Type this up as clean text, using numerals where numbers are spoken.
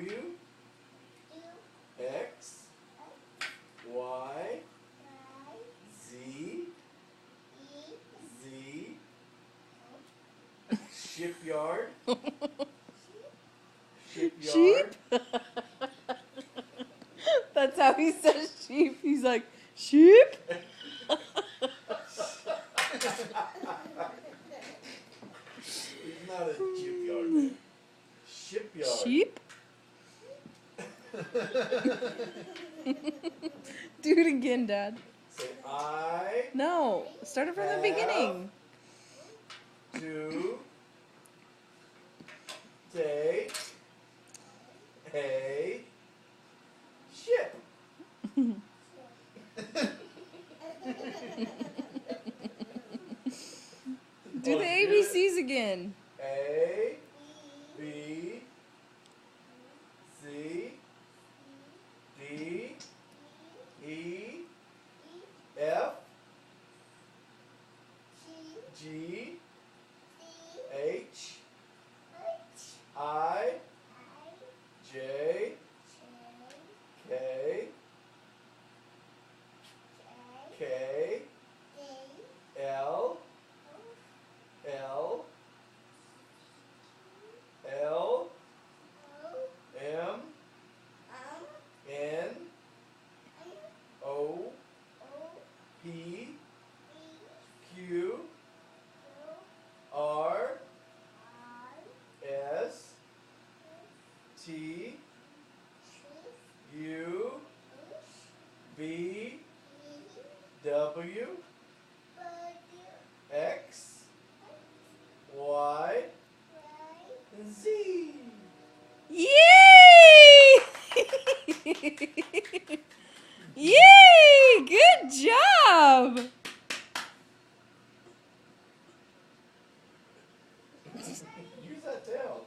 W, X, Y, Z, Z, shipyard, Sheep? shipyard, That's how he says sheep. He's like, sheep? He's not a shipyard man. Shipyard. Sheep? Do it again, Dad. Say I No, start it from the beginning. to take a ship. Do the ABCs again. A, B, C, D, E, F, G, H, I, J, K, K, L, L, L, M, N, O, P, Q, R, S, T, U, V, W, X, Y, Z. Yay! Yay! Good job! Use that tail.